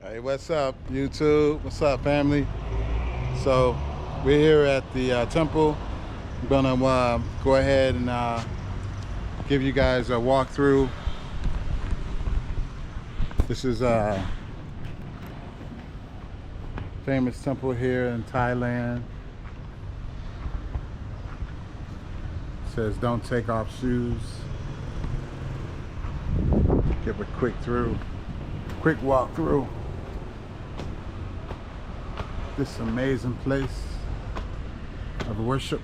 Hey, what's up, YouTube? What's up, family? So, we're here at the temple. I'm gonna go ahead and give you guys a walkthrough. This is a famous temple here in Thailand. It says, "Don't take off shoes." Give a quick walk through this amazing place of worship.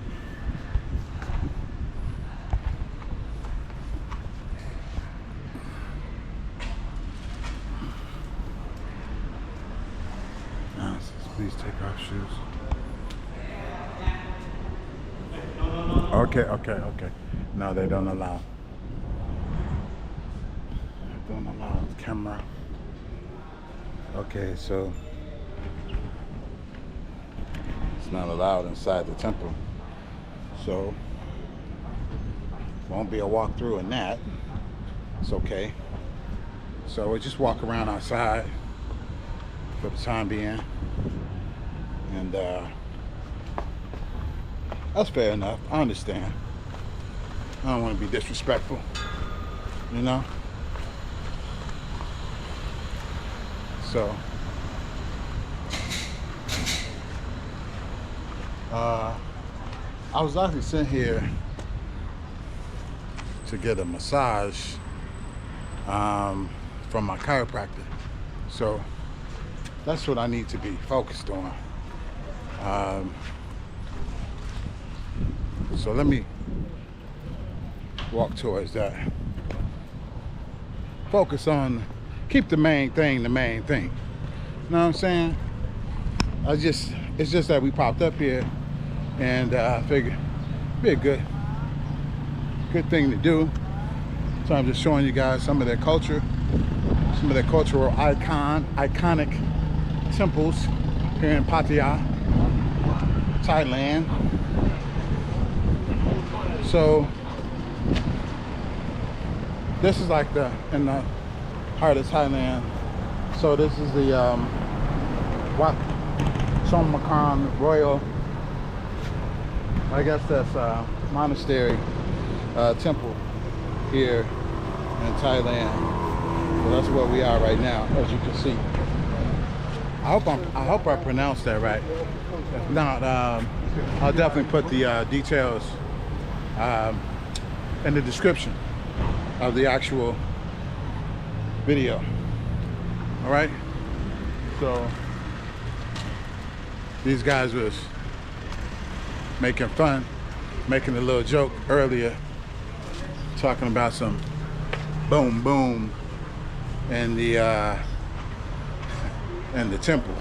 Now it says, "Please take off shoes." Okay. No, they don't allow. They don't allow the camera. Okay, so it's not allowed inside the temple. So won't be a walkthrough in that. It's okay. So we'll just walk around outside for the time being. And that's fair enough. I understand. I don't want to be disrespectful, you know? So I was actually sent here to get a massage from my chiropractor. So that's what I need to be focused on. So let me walk towards that. Focus on, keep the main thing the main thing. You know what I'm saying? It's just that we popped up here and I figured it'd be a good thing to do. So I'm just showing you guys some of their culture, some of their cultural iconic temples here in Pattaya, Thailand. So this is like in the heart of Thailand. So this is the Wat Chaimong Kron Royal, I guess that's Monastery temple here in Thailand. So that's where we are right now, as you can see. I hope I pronounced that right. If not, I'll definitely put the details in the description of the actual video. All right. So these guys was making a little joke earlier, talking about some boom boom in the temple.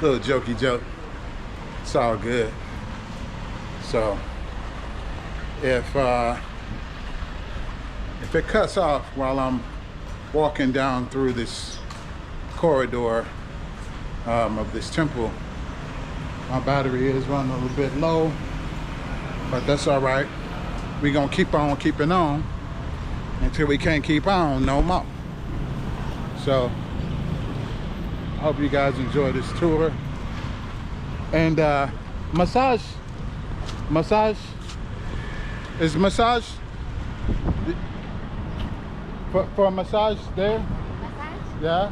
Little jokey joke. It's all good. So if it cuts off while I'm walking down through this corridor of this temple, my battery is running a little bit low, but that's all right. We're gonna keep on keeping on until we can't keep on no more. So I hope you guys enjoy this tour. And massage is massage for a massage there? Massage? Yeah.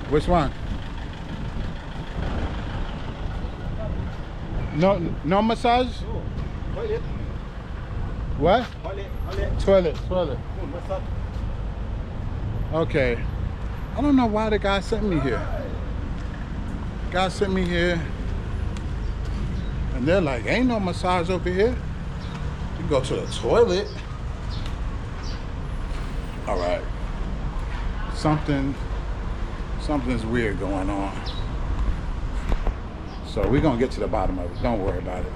Which one? Which one? No massage? Toilet. What? Toilet. Toilet. Massage. Okay. I don't know why the guy sent me here. Guy sent me here, and they're like, "Ain't no massage over here. You go to the toilet." All right. Something's weird going on. So we're gonna get to the bottom of it. Don't worry about it.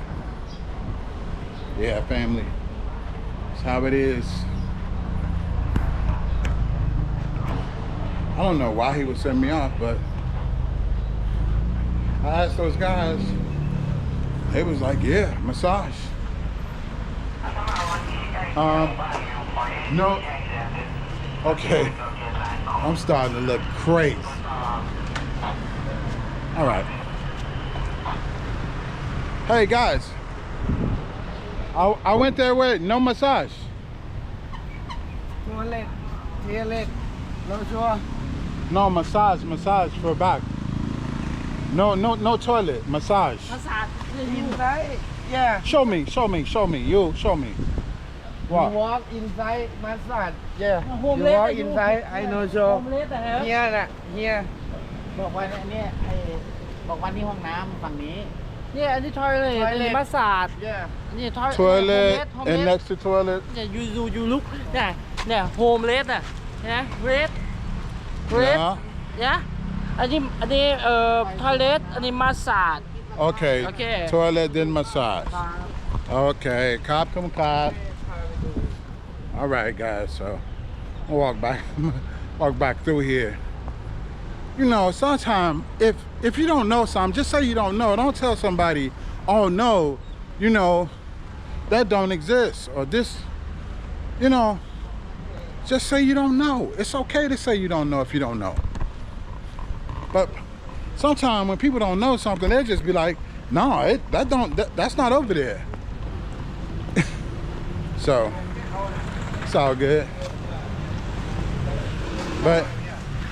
Yeah, family. That's how it is. I don't know why he would send me off, but I asked those guys. They was like, "Yeah, massage." No, Okay. I'm starting to look crazy. All right. Hey guys, I went there with no massage. Toilet, toilet, no sure. No massage for back. No toilet, massage. Massage inside. Yeah. Show me. You show me. You What? walk inside massage. Yeah. You Homeless walk อายุ inside. I know so. Homeless อะครับ Here น่ะ Here. บอกว่าอันเนี้ยบอกว่านี่ห้องน้ำฝั่งนี้ เนี่ยอันนี้ทอยเลยอันนี้มัสซาด Yeah. นี่ทอย Toilet and homeless next to toilet. เนี่ยยูลุกเนี่ยโฮมเลสอ่ะนะเรส Yeah. เนี่ยอันนี้ทอยเลสอันนี้มัสซาด Okay. Okay. Toilet then massage. Okay. Cop come cop. All right, guys. So I'll walk back through here. You know, sometimes if you don't know something, just say you don't know. Don't tell somebody, oh no, you know, that don't exist or this, you know, just say you don't know. It's okay to say you don't know if you don't know. But sometimes when people don't know something, they'll just be like, no, that's not over there. So it's all good. But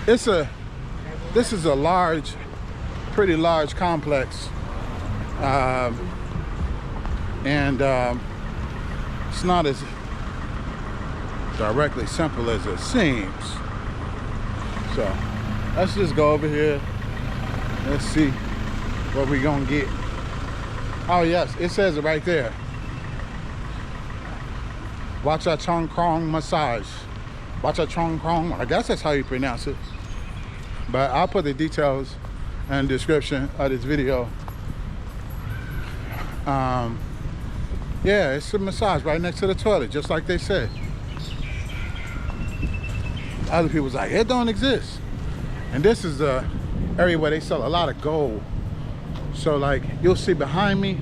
this is a pretty large complex. And it's not as directly simple as it seems. So let's just go over here. Let's see what we're gonna get. Oh yes, it says it right there. Wat Chaimong Kron massage. Wat Chaimong Kron, I guess that's how you pronounce it. But I'll put the details and description of this video. Yeah, it's a massage right next to the toilet, just like they said. Other people's like, it don't exist. And this is the area where they sell a lot of gold. So like, you'll see behind me,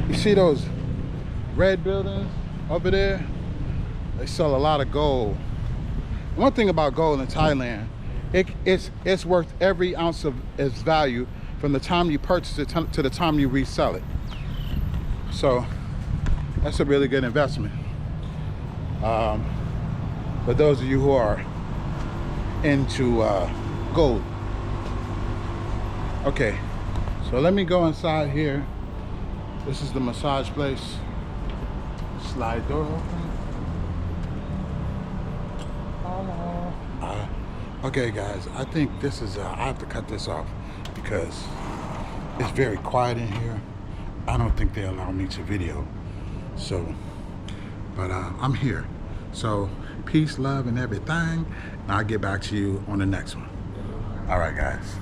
you see those red buildings over there? They sell a lot of gold. One thing about gold in Thailand, it's worth every ounce of its value from the time you purchase it to the time you resell it. So that's a really good investment. For those of you who are into gold. Okay, so let me go inside here. This is the massage place. Slide door open. Okay guys, I think this is, I have to cut this off because it's very quiet in here. I don't think they allow me to video. So, but I'm here. So peace, love, and everything. And I'll get back to you on the next one. All right, guys.